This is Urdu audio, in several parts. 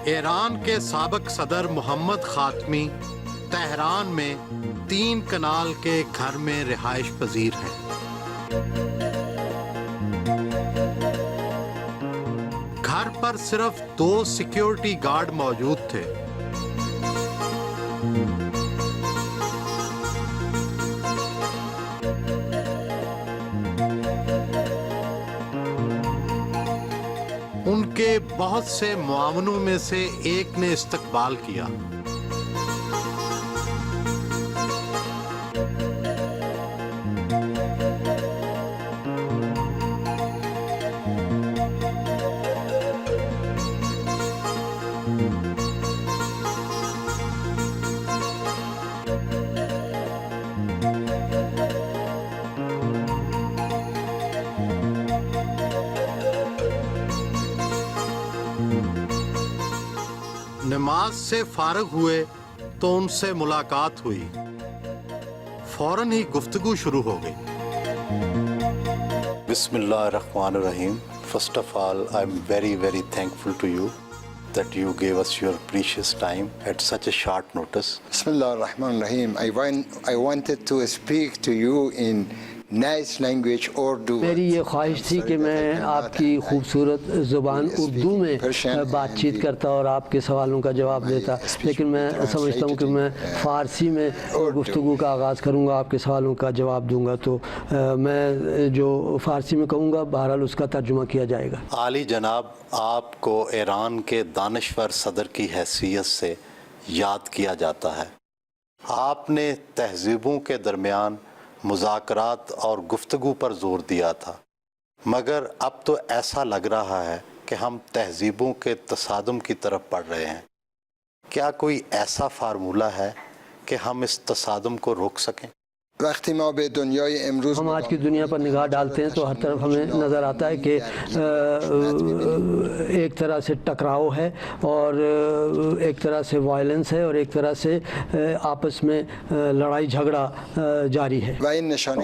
ایران کے سابق صدر محمد خاتمی تہران میں 3 کنال کے گھر میں رہائش پذیر ہیں۔ گھر پر صرف 2 سیکیورٹی گارڈ موجود تھے۔ ان کے بہت سے معاونوں میں سے ایک نے استقبال کیا۔ نماز سے فارغ ہوئے تو ان سے ملاقات ہوئی، فوراً ہی گفتگو شروع ہو گئی۔ بسم اللہ الرحمن الرحیم. First of all, I'm very, very thankful to you that you gave us your precious time at such a short notice. Bismillah ar-Rahman ar-Rahim. I wanted to speak to you in nice language Urdu. میری یہ خواہش تھی کہ میں آپ کی خوبصورت زبان اردو میں بات چیت کرتا اور آپ کے سوالوں کا جواب دیتا، لیکن میں سمجھتا ہوں کہ میں فارسی میں گفتگو کا آغاز کروں گا، آپ کے سوالوں کا جواب دوں گا، تو میں جو فارسی میں کہوں گا بہرحال اس کا ترجمہ کیا جائے گا۔ عالی جناب، آپ کو ایران کے دانشور صدر کی حیثیت سے یاد کیا جاتا ہے۔ آپ نے تہذیبوں کے درمیان مذاکرات اور گفتگو پر زور دیا تھا، مگر اب تو ایسا لگ رہا ہے کہ ہم تہذیبوں کے تصادم کی طرف بڑھ رہے ہیں۔ کیا کوئی ایسا فارمولہ ہے کہ ہم اس تصادم کو روک سکیں؟ وقتی ما به دنیای امروز ہم آج کی دنیا پر نگاہ ڈالتے ہیں تو ہر طرف ہمیں نظر آتا ہے کہ ایک طرح سے ٹکراؤ ہے اور ایک طرح سے وائلنس ہے اور ایک طرح سے آپس میں لڑائی جھگڑا جاری ہے،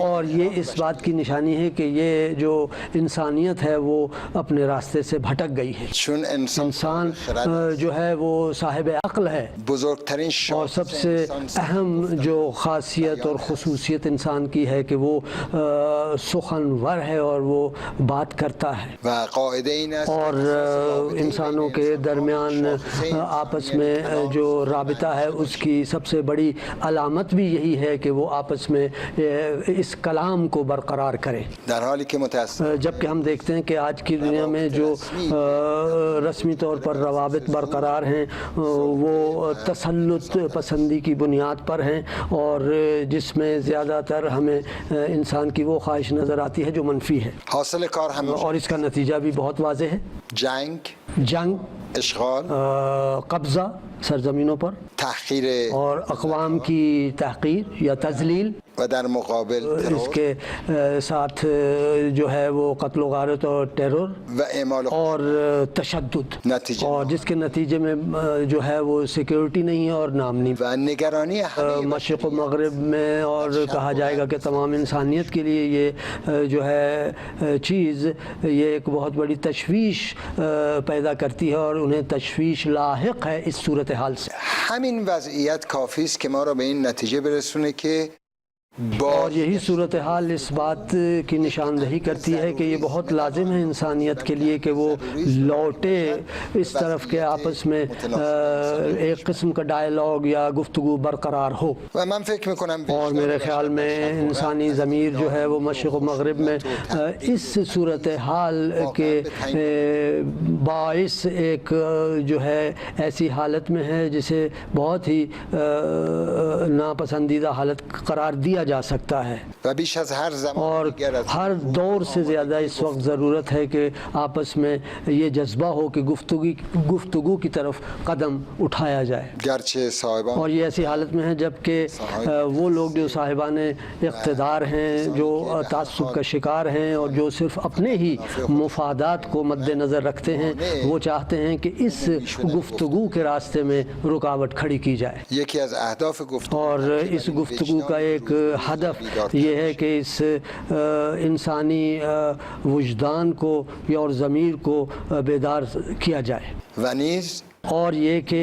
اور یہ اس بات کی نشانی ہے کہ یہ جو انسانیت ہے وہ اپنے راستے سے بھٹک گئی ہے۔ انسان جو ہے وہ صاحب عقل ہے، اور سب سے اہم جو خاصیت اور خصوصیت انسان کی ہے کہ وہ سخنور ہے اور وہ بات کرتا ہے، اور انسانوں کے درمیان آپس میں جو رابطہ ہے اس کی سب سے بڑی علامت بھی یہی ہے کہ وہ آپس میں اس کلام کو برقرار کریں، جبکہ ہم دیکھتے ہیں کہ آج کی دنیا میں جو رسمی طور پر روابط برقرار ہیں وہ تسلط پسندی کی بنیاد پر ہیں، اور جس میں زیادہ تر ہمیں انسان کی وہ خواہش نظر آتی ہے جو منفی ہے، اور اس کا نتیجہ بھی بہت واضح ہے۔ جنگ، اشغال، قبضہ سرزمینوں پر، تحقیر اور اقوام کی تحقیر یا تذلیل، و در مقابل اس کے ساتھ جو ہے وہ قتل و غارت اور ٹیرر و اعمال اور تشدد، نتیجہ اور جس کے نتیجے میں جو ہے وہ سیکیورٹی نہیں ہے اور نامنی و نگرانی مشرق و مغرب میں، اور کہا جائے گا کہ تمام انسانیت کے لیے یہ جو ہے چیز یہ ایک بہت بڑی تشویش پیدا کرتی ہے، اور انہیں تشویش لاحق ہے اس صورتحال سے۔ همین وضعیت کافی است که ما را به این نتیجه برسونه که اور یہی صورتحال اس بات کی نشاندہی کرتی ہے کہ یہ بہت لازم ہے انسانیت کے لیے کہ وہ لوٹے اس طرف کے آپس میں ایک قسم کا ڈائیلاگ یا گفتگو برقرار ہو، و من فکر میکنم اور میرے خیال میں انسانی ضمیر جو ہے وہ مشرق و مغرب میں اس صورتحال کے باعث ایک جو ہے ایسی حالت میں ہے جسے بہت ہی ناپسندیدہ حالت قرار دیا جا سکتا ہے، و بیش از هر زمان اور دیگر از ہر دور سے زیادہ اس وقت ضرورت ہے کہ آپس میں یہ جذبہ ہو کہ گفتگو کی طرف قدم اٹھایا جائے، گرچه صاحبان اور یہ ایسی حالت میں ہے جبکہ وہ لوگ جو صاحبان اقتدار ہیں، جو تعصب کا شکار ہیں اور جو صرف اپنے ہی مفادات کو مد نظر رکھتے ہیں، وہ چاہتے ہیں کہ اس گفتگو کے راستے میں رکاوٹ کھڑی کی جائے، یکی از اهداف گفتگو اور اس گفتگو کا ایک ہدف یہ ہے کہ اس انسانی وجدان کو یا اور ضمیر کو بیدار کیا جائے، و نیز اور یہ کہ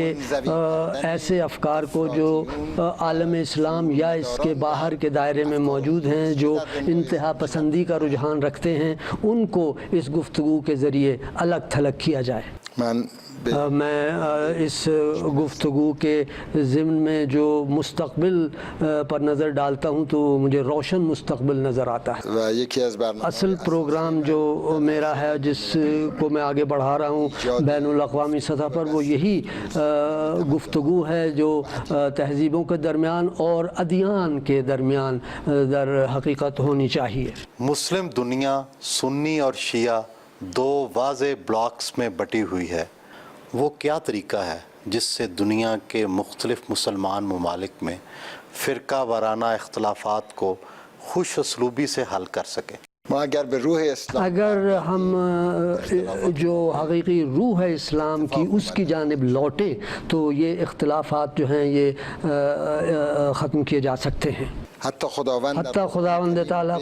ایسے افکار کو جو عالم اسلام یا اس کے باہر کے دائرے میں موجود ہیں، جو انتہا پسندی کا رجحان رکھتے ہیں، ان کو اس گفتگو کے ذریعے الگ تھلگ کیا جائے۔ میں اس گفتگو کے ضمن میں جو مستقبل پر نظر ڈالتا ہوں تو مجھے روشن مستقبل نظر آتا ہے۔ و یکی از برنامه اصل پروگرام جو میرا ہے، جس کو میں آگے بڑھا رہا ہوں بین الاقوامی سطح پر، وہ یہی گفتگو ہے جو تہذیبوں کے درمیان اور ادیان کے درمیان در حقیقت ہونی چاہیے۔ مسلم دنیا سنی اور شیعہ دو واضح بلاکس میں بٹی ہوئی ہے، وہ کیا طریقہ ہے جس سے دنیا کے مختلف مسلمان ممالک میں فرقہ وارانہ اختلافات کو خوش اسلوبی سے حل کر سکیں؟ ما اگر به روح اسلام اگر ہم جو حقیقی روح ہے اسلام کی اس کی جانب لوٹیں تو یہ اختلافات جو ہیں یہ ختم کیے جا سکتے ہیں۔ حتی خداوند تعالیٰ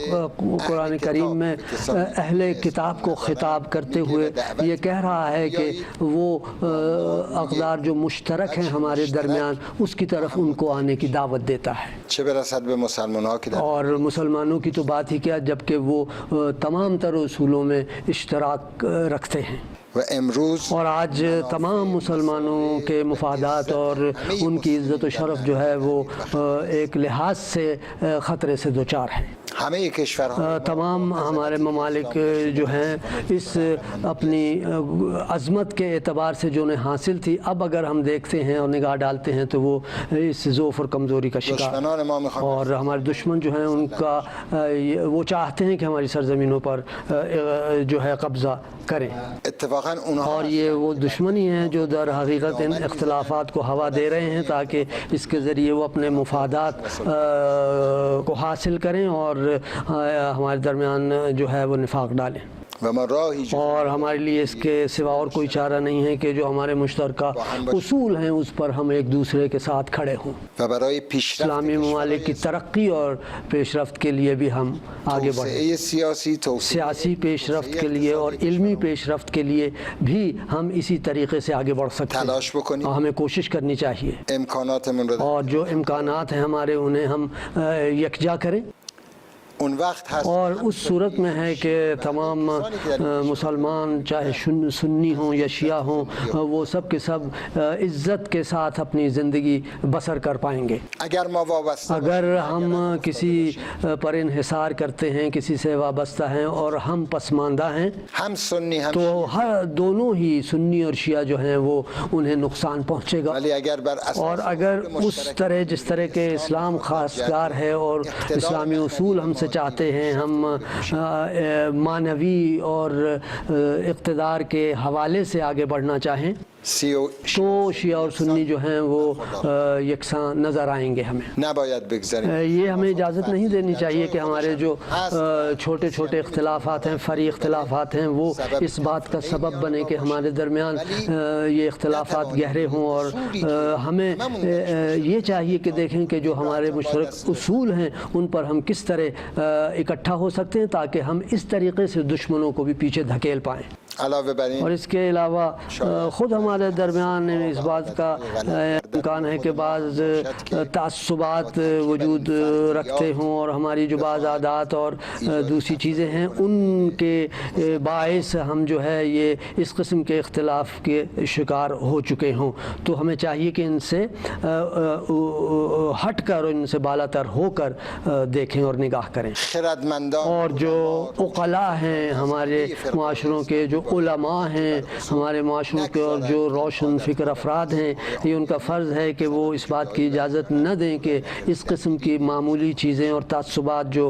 قرآن کریم میں اہل کتاب کو خطاب کرتے ہوئے یہ کہہ رہا ہے کہ وہ اقدار جو مشترک ہیں ہمارے درمیان، اس کی طرف ان کو آنے کی دعوت دیتا ہے، چه برسد به مسلمان‌ها که اور مسلمانوں کی تو بات ہی کیا، جبکہ وہ تمام تر اصولوں میں اشتراک رکھتے ہیں، و امروز اور آج تمام مسلمانوں کے مفادات اور ان کی عزت و شرف جو ہے وہ ایک لحاظ سے خطرے سے دوچار ہیں۔ همه کشورها تمام ہمارے ممالک جو ہیں اس اپنی عظمت کے اعتبار سے جو انہیں حاصل تھی، اب اگر ہم دیکھتے ہیں اور نگاہ ڈالتے ہیں تو وہ اس ضعف اور کمزوری کا شکار، دشمنان ما میخوان اور ہمارے دشمن جو ہیں ان کا وہ چاہتے ہیں کہ ہماری سرزمینوں پر جو ہے قبضہ کریں، اتفاقا اونها اور یہ وہ دشمنی ہیں جو در حقیقت ان اختلافات کو ہوا دے رہے ہیں تاکہ اس کے ذریعے وہ اپنے مفادات کو حاصل کریں اور ہمارے درمیان جو ہے وہ نفاق ڈالیں، و ما راهی اور ہمارے لیے اس کے سوا اور کوئی چارہ نہیں ہے کہ جو ہمارے مشترکہ اصول ہیں اس پر ہم ایک دوسرے کے ساتھ کھڑے ہوں، و برای پیشرفت اسلامی ممالک کی ترقی اور پیش رفت کے لیے بھی ہم آگے بڑھیں، توسعه سیاسی توسعه سیاسی پیش رفت کے لیے اور علمی پیش رفت کے لیے بھی ہم اسی طریقے سے آگے بڑھ سکتے ہیں، تلاش بکنیم اور ہمیں کوشش کرنی چاہیے، امکاناتمون رو اور جو امکانات ہیں ہمارے انہیں ہم یکجا کریں، اون وقت هست اور اس صورت میں ہے کہ تمام مسلمان چاہے سنی ہوں یا شیعہ ہوں، وہ سب کے سب عزت کے ساتھ اپنی زندگی بسر کر پائیں گے۔ اگر ما وابسته اگر ہم کسی پر انحصار کرتے ہیں، کسی سے وابستہ ہیں اور ہم پسماندہ ہیں، هم سنی هم تو ہر دونوں ہی سنی اور شیعہ جو ہیں وہ انہیں نقصان پہنچے گا، ولی اگر بر اور اساس اگر اس طرح جس طرح کے اسلام خاصگار ہے اور اسلامی اصول ہم سے چاہتے ہیں، ہم معنوی اور اقتدار کے حوالے سے آگے بڑھنا چاہیں تو شیعہ اور سنی جو ہیں وہ یکساں نظر آئیں گے ہمیں۔ نباید بگذاریم یہ ہمیں اجازت نہیں دینی چاہیے کہ ہمارے جو چھوٹے چھوٹے اختلافات ہیں، فری اختلافات ہیں، وہ اس بات کا سبب بنے کہ ہمارے درمیان یہ اختلافات گہرے ہوں، اور ہمیں یہ چاہیے کہ دیکھیں کہ جو ہمارے مشترک اصول ہیں ان پر ہم کس طرح اکٹھا ہو سکتے ہیں تاکہ ہم اس طریقے سے دشمنوں کو بھی پیچھے دھکیل پائیں۔ علاوه بر این اور اس کے علاوہ خود ہمارے درمیان اس بات کا امکان ہے کہ بعض تعصبات وجود رکھتے ہوں، اور ہماری جو بعض عادات اور دوسری چیزیں ہیں ان کے باعث ہم جو ہے یہ اس قسم کے اختلاف کے شکار ہو چکے ہوں، تو ہمیں چاہیے کہ ان سے ہٹ کر اور ان سے بالا تر ہو کر دیکھیں اور نگاہ کریں، خردمندان اور جو عقلاء ہیں ہمارے معاشروں کے، جو علماء ہیں ہمارے معاشروں کے اور جو روشن فکر افراد ہیں، یہ ان کا فرض ہے کہ وہ اس بات کی اجازت نہ دیں کہ اس قسم کی معمولی چیزیں اور تعصبات جو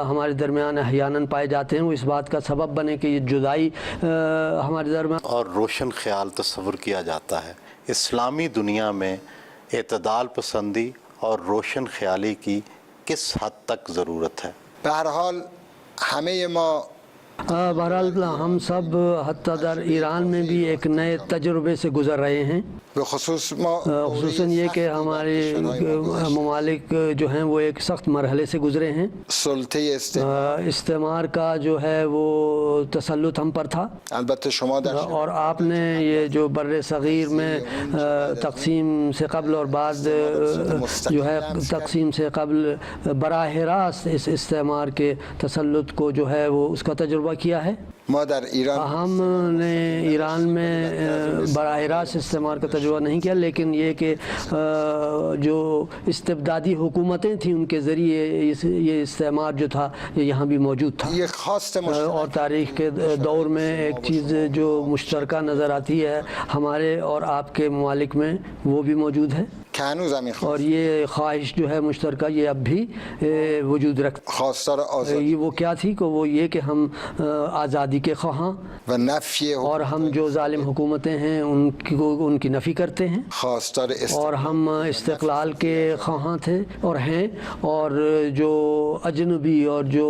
ہمارے درمیان احیاناً پائے جاتے ہیں وہ اس بات کا سبب بنے کہ یہ جدائی ہمارے درمیان اور روشن خیال تصور کیا جاتا ہے۔ اسلامی دنیا میں اعتدال پسندی اور روشن خیالی کی کس حد تک ضرورت ہے؟ بہرحال همه ما بہرحال ہم سب حتیٰ در ایران میں بھی ایک نئے تجربے سے گزر رہے ہیں، به خصوص ما خصوصاً یہ کہ ہمارے ممالک جو ہیں وہ ایک سخت مرحلے سے گزرے ہیں۔ سلطه استعمار کا جو ہے وہ تسلط ہم پر تھا، البته شما در اور آپ نے یہ جو بر صغیر میں تقسیم سے قبل اور بعد جو ہے تقسیم سے قبل براہ راست اس استعمار کے تسلط کو جو ہے وہ اس کا تجربہ کیا ہے۔ ما در ایران ہم نے ایران میں براہ راست استعمار کا تجربہ نہیں کیا، لیکن یہ کہ جو استبدادی حکومتیں تھیں ان کے ذریعے یہ استعمار جو تھا یہ یہاں بھی موجود تھا۔ یک خواست اور تاریخ کے دور میں ایک چیز جو مشترکہ نظر آتی ہے ہمارے اور آپ کے ممالک میں وہ بھی موجود ہے، که هنوز همین اور یہ خواہش جو ہے مشترکہ یہ اب بھی وجود رکھتا خواستار آزادی یہ وہ کیا تھی کہ وہ یہ کہ ہم آزادی کے خواہاں و نفی اور ہم جو ظالم حکومتیں ہیں ان کی نفی کرتے ہیں، خواستار اور ہم استقلال کے خواہاں تھے اور ہیں، اور جو اجنبی اور جو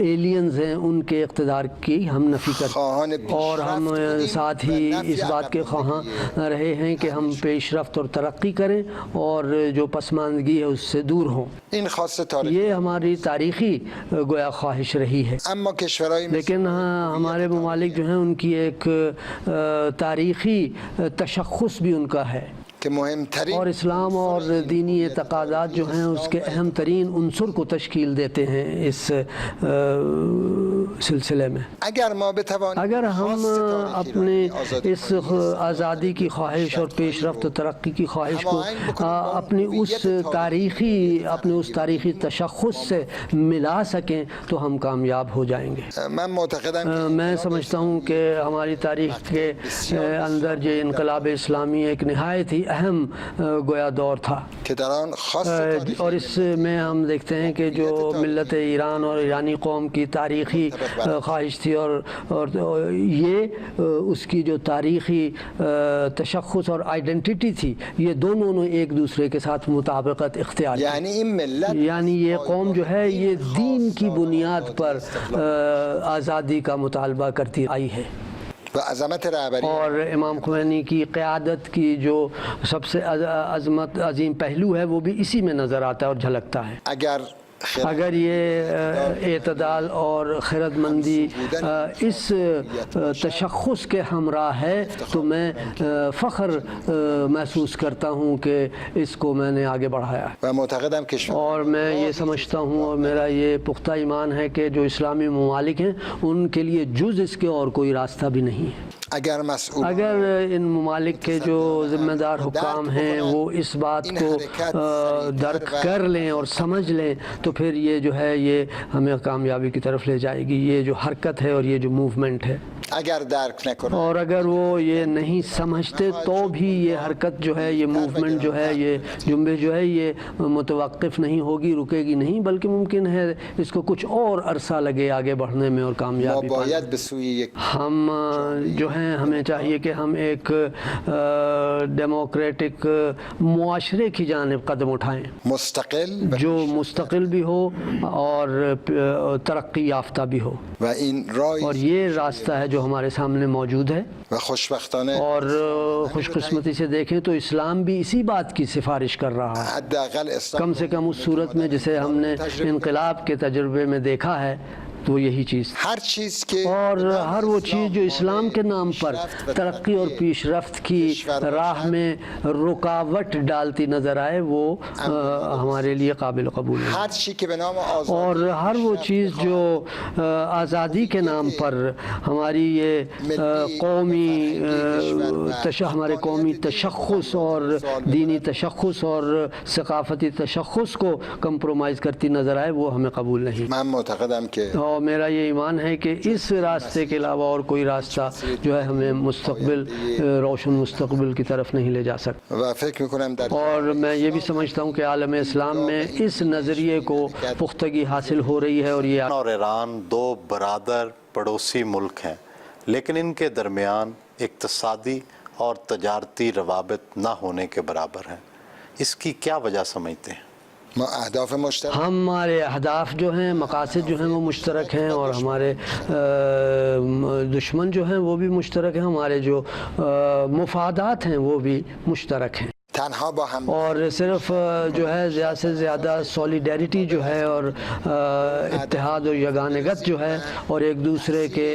ایلینز ہیں ان کے اقتدار کی ہم نفی کرتے خواہان ہیں، اور ہم ساتھ ہی اس بات کے خواہاں رہے ہیں کہ ہم پیش رفت اور ترقی کریں اور جو پسماندگی ہے اس سے دور ہوں۔ این خواست تاریخی یہ ہماری تاریخی گویا خواہش رہی ہے، اما کشورهای لیکن ہمارے ممالک جو ہیں ان کی ایک تاریخی تشخص بھی ان کا ہے، که مهمترین اور اسلام اور دینی اعتقادات جو ہیں اس کے اہم ترین عنصر کو تشکیل دیتے ہیں اس سلسلے میں۔ اگر ما بتوانیم اگر ہم اپنے اس آزادی کی خواہش اور پیش رفت و ترقی کی خواہش کو اپنے اس تاریخی تشخص سے ملا سکیں تو ہم کامیاب ہو جائیں گے۔ من معتقدم میں سمجھتا ہوں کہ ہماری تاریخ کے اندر یہ انقلاب اسلامی ایک نہایت ہی اہم گویا دور تھا، که در آن خواست تاریخی اور اس میں ہم دیکھتے ہیں کہ جو ملت ایران اور ایرانی قوم کی تاریخی خواہش تھی اور یہ اس کی جو تاریخی تشخص اور آئیڈینٹی تھی یہ دونوں نے ایک دوسرے کے ساتھ مطابقت اختیار کی، یعنی این ملت یعنی یہ قوم جو ہے یہ دین کی بنیاد پر آزادی کا مطالبہ کرتی آئی ہے، و عظمت رهبری اور امام خمینی کی قیادت کی جو سب سے عظیم پہلو ہے وہ بھی اسی میں نظر آتا ہے اور جھلکتا ہے۔ اگر یہ اعتدال اور خرد مندی اس تشخص کے ہمراہ ہے تو میں فخر محسوس کرتا ہوں کہ اس کو میں نے آگے بڑھایا ہے، و معتقدم که اور میں یہ سمجھتا ہوں اور میرا یہ پختہ ایمان ہے کہ جو اسلامی ممالک ہیں ان کے لیے جز اس کے اور کوئی راستہ بھی نہیں ہے۔ اگر ان ممالک کے جو ذمہ دار حکام ہیں وہ اس بات کو درک کر لیں اور سمجھ لیں تو پھر یہ جو ہے یہ ہمیں کامیابی کی طرف لے جائے گی، یہ جو حرکت ہے اور یہ جو موومنٹ ہے۔ اگر درک نکنه اور اگر وہ یہ نہیں سمجھتے تو بھی یہ حرکت جو ہے یہ موومنٹ جو ہے یہ جنبش جو ہے یہ متوقف نہیں ہوگی، رکے گی نہیں، بلکہ ممکن ہے اس کو کچھ اور عرصہ لگے آگے بڑھنے میں اور کامیابی ما پانے۔ باید به سوی یک ہم جو ہیں ہمیں چاہیے کہ ہم ایک ڈیموکریٹک معاشرے کی جانب قدم اٹھائیں مستقل جو مستقل بھی ہو اور ترقی یافتہ بھی ہو، و این رای اور یہ راستہ ہے جو ہمارے سامنے موجود ہے، و خوشبختانه اور خوش قسمتی سے دیکھیں تو اسلام بھی اسی بات کی سفارش کر رہا ہے، حداقل اسلام کم سے کم اس صورت میں جسے ہم نے انقلاب کے تجربے میں دیکھا ہے تو یہی چیز، ہر چیز کے اور ہر وہ چیز جو اسلام کے نام پر ترقی اور پیش رفت کی راہ میں رکاوٹ ڈالتی نظر آئے وہ ہمارے لیے قابل قبول ہے، ہر چیز کے به نام آزادی اور ہر وہ چیز جو آزادی کے نام پر ہماری یہ ہمارے قومی تشخص اور دینی تشخص اور ثقافتی تشخص کو کمپرومائز کرتی نظر آئے وہ ہمیں قبول نہیں، من معتقدم که اور میرا یہ ایمان ہے کہ اس راستے کے علاوہ اور کوئی راستہ جو ہے ہمیں مستقبل روشن مستقبل کی طرف نہیں لے جا سکتا. و فکر میکنم در اور میں یہ بھی سمجھتا ہوں کہ عالم اسلام میں اس نظریے کو پختگی حاصل ہو رہی ہے. اور یہ اور ایران دو برادر پڑوسی ملک ہیں، لیکن ان کے درمیان اقتصادی اور تجارتی روابط نہ ہونے کے برابر ہیں. اس کی کیا وجہ سمجھتے ہیں؟ ما اهداف مشترک ہمارے اہداف جو ہیں، مقاصد جو ہیں وہ مشترک ہیں، اور ہمارے دشمن جو ہیں وہ بھی مشترک ہیں، ہمارے جو مفادات ہیں وہ بھی مشترک ہیں. تنها با هم اور صرف جو ہے زیادہ سے زیادہ سولیڈیریٹی جو ہے اور اتحاد اور یگانگت جو ہے اور ایک دوسرے کے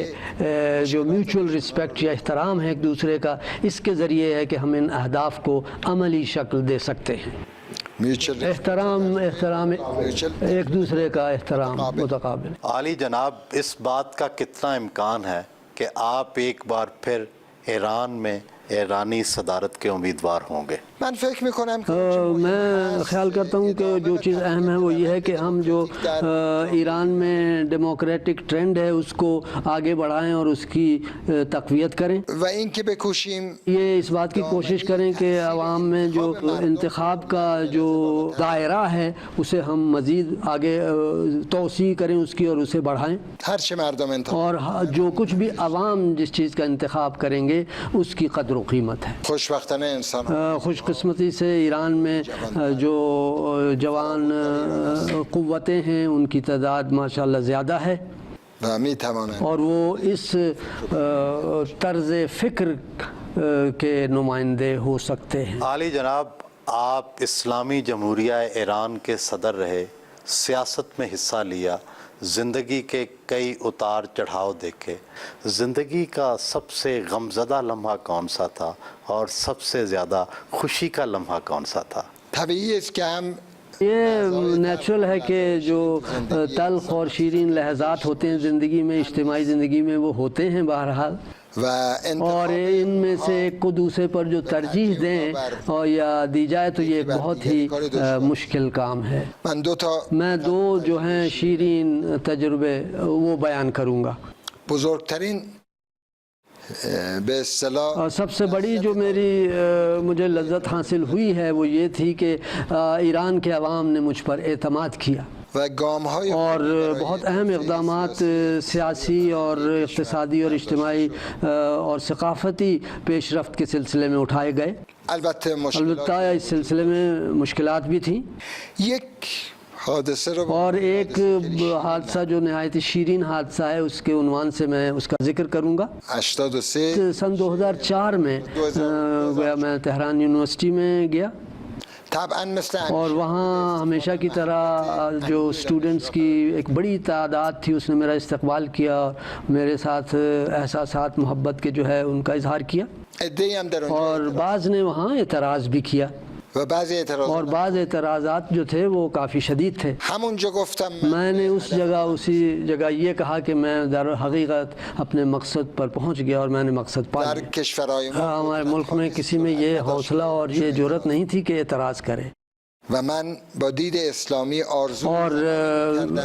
جو میوچول رسپیکٹ یا احترام ہے ایک دوسرے کا، اس کے ذریعے ہے کہ ہم ان اہداف کو عملی شکل دے سکتے ہیں. میوچل احترام ایک دوسرے کا احترام متقابل. عالی جناب، اس بات کا کتنا امکان ہے کہ آپ ایک بار پھر ایران میں ایرانی صدارت کے امیدوار ہوں گے؟ من فکر میکنم میں خیال کرتا ہوں کہ جو چیز اہم ہے وہ یہ ہے کہ ہم جو ایران میں ڈیموکریٹک ٹرینڈ ہے اس کو آگے بڑھائیں اور اس کی تقویت کریں. و اینکه بکوشیم یہ اس بات کی کوشش کریں کہ عوام میں جو انتخاب کا جو دائرہ ہے اسے ہم مزید آگے توسیع کریں اس کی اور اسے بڑھائیں. هرچه مردم انتخاب اور جو کچھ بھی عوام جس چیز کا انتخاب کریں گے اس کی قدر و قیمت ہے. خوشبختانه انسان خوش قسمتی سے ایران میں جو جوان قوتیں ہیں ان کی تعداد ماشاءاللہ زیادہ ہے و میتوانند اور وہ اس طرز فکر کے نمائندے ہو سکتے ہیں. عالی جناب، آپ اسلامی جمہوریہ ایران کے صدر رہے، سیاست میں حصہ لیا، زندگی کے کئی اتار چڑھاؤ دیکھے. زندگی کا سب سے غمزدہ لمحہ کون سا تھا اور سب سے زیادہ خوشی کا لمحہ کون سا تھا؟ طبیعی است که هم یہ نیچرل ہے کہ جو تلخ اور شیرین لحظات ہوتے ہیں زندگی میں، اجتماعی زندگی میں، وہ ہوتے ہیں بہرحال، و اور ان میں سے ایک کو دوسرے پر جو ترجیح دیں اور یا دی جائے تو یہ ایک بہت ہی مشکل کام ہے. من دو تا میں دو جو ہیں شیرین تجربے وہ بیان کروں گا. بزرگترین به اصطلاح اور سب سے بڑی جو مجھے لذت حاصل ہوئی ہے وہ یہ تھی کہ ایران کے عوام نے مجھ پر اعتماد کیا و گام های اور بہت اہم اقدامات سیاسی اور اقتصادی اور اجتماعی اور ثقافتی پیش رفت کے سلسلے میں اٹھائے گئے. البته البتہ اس سلسلے میں مشکلات بھی تھیں. یک حادثه رو اور ایک حادثہ جو نہایت شیرین حادثہ ہے اس کے عنوان سے میں اس کا ذکر کروں گا. 83 سن 2004 میں میں تہران یونیورسٹی میں گیا طبعا مثل اور وہاں ہمیشہ کی طرح جو اسٹوڈنٹس کی ایک بڑی تعداد تھی اس نے میرا استقبال کیا اور میرے ساتھ احساسات محبت کے جو ہے ان کا اظہار کیا، عده‌ای هم در اونجا اور بعض نے وہاں اعتراض بھی کیا و بعضی اعتراض اور بعض اعتراضات جو تھے وہ کافی شدید تھے. همونجا گفتم میں نے اسی جگہ یہ کہا کہ میں در حقیقت اپنے مقصد پر پہنچ گیا اور میں نے مقصد پا در لیا. کشورهای ما ہمارے ملک میں کسی میں یہ حوصلہ اور یہ جرأت نہیں تھی کہ اعتراض کرے. و من با دید اسلامی آرزو اور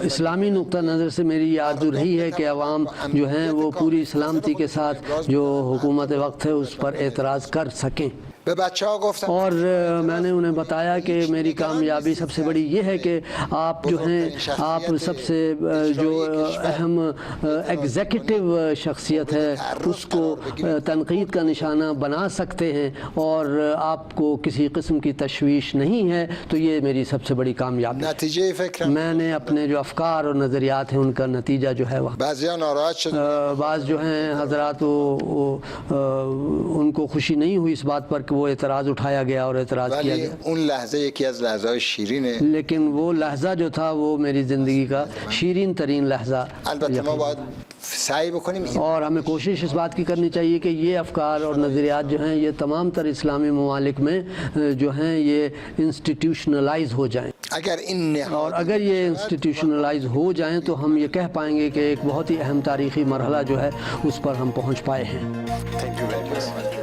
اسلامی نقطہ نظر سے میری یہ آرزو رہی ہے کہ عوام جو ہیں وہ پوری سلامتی کے ساتھ جو حکومت وقت ہے اس پر اعتراض کر سکیں. به بچه ها گفتم اور میں نے انہیں بتایا کہ میری کامیابی سب سے بڑی یہ ہے کہ آپ جو ہیں آپ سب سے جو اہم ایگزیکٹو شخصیت ہے اس کو تنقید کا نشانہ بنا سکتے ہیں اور آپ کو کسی قسم کی تشویش نہیں ہے، تو یہ میری سب سے بڑی کامیابی ہے. نتیجه فکرم میں نے اپنے جو افکار اور نظریات ہیں ان کا نتیجہ جو ہے وہ بعضی‌ها ناراحت شد بعض جو ہیں حضرات ان کو خوشی نہیں ہوئی اس بات پر کہ وہ اعتراض اٹھایا گیا اور اعتراض کیا ولی گیا، اون لحظه یکی از لحظه‌های شیرینه. لیکن وہ لحظہ جو تھا وہ میری زندگی کا شیرین ترین لحظہ. البته ما باید سعی بکنیم اور ہمیں کوشش اس بات کی کرنی چاہیے کہ یہ افکار اور نظریات جو ہیں یہ تمام تر اسلامی ممالک میں جو ہیں یہ انسٹیٹیوشنلائز ہو جائیں، اگر این اور اگر یہ انسٹیٹیوشنلائز ہو جائیں تو ہم یہ کہہ پائیں گے کہ ایک بہت ہی اہم تاریخی مرحلہ جو ہے اس پر ہم پہنچ پائے ہیں. Thank you very much.